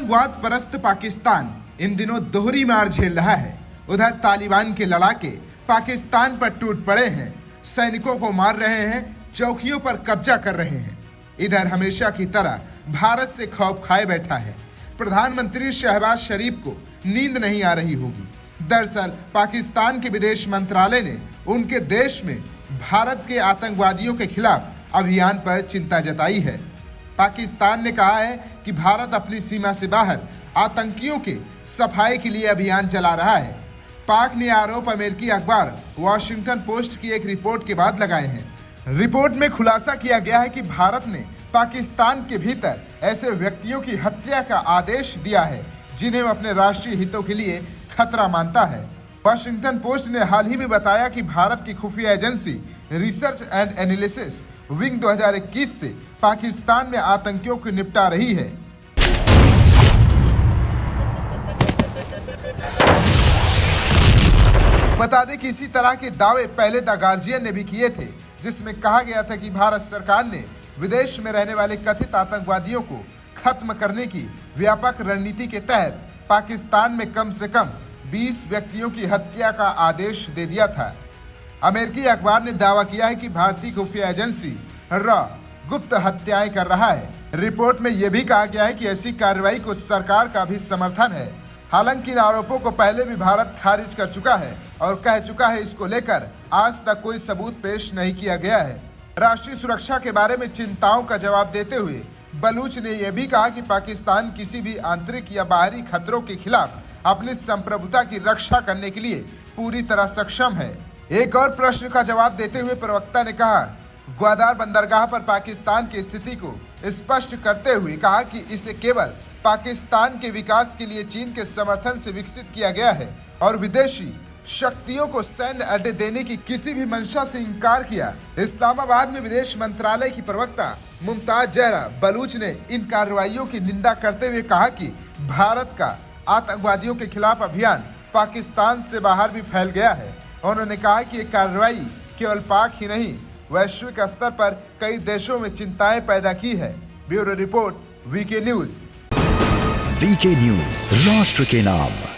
आतंकवाद परस्त पाकिस्तान इन दिनों दोहरी मार झेल रहा है। उधर तालिबान के लड़ाके पाकिस्तान पर टूट पड़े हैं, सैनिकों को मार रहे हैं, चौकियों पर कब्जा कर रहे हैं। इधर हमेशा की तरह भारत से खौफ खाए बैठा है। प्रधानमंत्री शहबाज शरीफ को नींद नहीं आ रही होगी। दरअसल पाकिस्तान के विदेश मंत्रालय ने उनके देश में भारत के आतंकवादियों के खिलाफ अभियान पर चिंता जताई है। पाकिस्तान ने कहा है कि भारत अपनी सीमा से बाहर आतंकियों के सफाई के लिए अभियान चला रहा है। पाक ने आरोप अमेरिकी अखबार वॉशिंगटन पोस्ट की एक रिपोर्ट के बाद लगाए हैं। रिपोर्ट में खुलासा किया गया है कि भारत ने पाकिस्तान के भीतर ऐसे व्यक्तियों की हत्या का आदेश दिया है जिन्हें वह अपने राष्ट्रीय हितों के लिए खतरा मानता है। वॉशिंगटन पोस्ट ने हाल ही में बताया कि भारत की खुफिया agency research and analysis wing 2021 से पाकिस्तान में आतंकियों को निपटा रही है। बता दें कि इसी तरह के दावे पहले द गार्जियन ने भी किए थे, जिसमें कहा गया था कि भारत सरकार ने विदेश में रहने वाले कथित आतंकवादियों को खत्म करने की व्यापक रणनीति के तहत पाकिस्तान में कम से कम 20 व्यक्तियों की हत्या का आदेश दे दिया था। अमेरिकी अखबार ने दावा किया है कि भारतीय खुफिया एजेंसी रॉ गुप्त हत्याएं कर रहा है। रिपोर्ट में यह भी कहा गया है कि ऐसी कार्रवाई को सरकार का भी समर्थन है। हालांकि इन आरोपों को पहले भी भारत खारिज कर चुका है और कह चुका है इसको लेकर आज तक कोई सबूत पेश नहीं किया गया है। राष्ट्रीय सुरक्षा के बारे में चिंताओं का जवाब देते हुए बलूच ने यह भी कहा कि पाकिस्तान किसी भी आंतरिक या बाहरी खतरों के खिलाफ अपनी संप्रभुता की रक्षा करने के लिए पूरी तरह सक्षम है। एक और प्रश्न का जवाब देते हुए प्रवक्ता ने कहा, ग्वादार बंदरगाह पर पाकिस्तान की स्थिति को स्पष्ट करते हुए कहा कि इसे केवल पाकिस्तान के विकास के लिए चीन के समर्थन से विकसित किया गया है और विदेशी शक्तियों को सैन्य अड्डे देने की किसी भी मंशा से इनकार किया। इस्लामाबाद में विदेश मंत्रालय की प्रवक्ता मुमताज जहरा बलूच ने इन कार्रवाइयों की निंदा करते हुए कहा कि भारत का आतंकवादियों के खिलाफ अभियान पाकिस्तान से बाहर भी फैल गया है। उन्होंने कहा कि ये कार्रवाई केवल पाक ही नहीं, वैश्विक स्तर पर कई देशों में चिंताएं पैदा की है। Bureau report, VK news. VK news, राष्ट्र के नाम।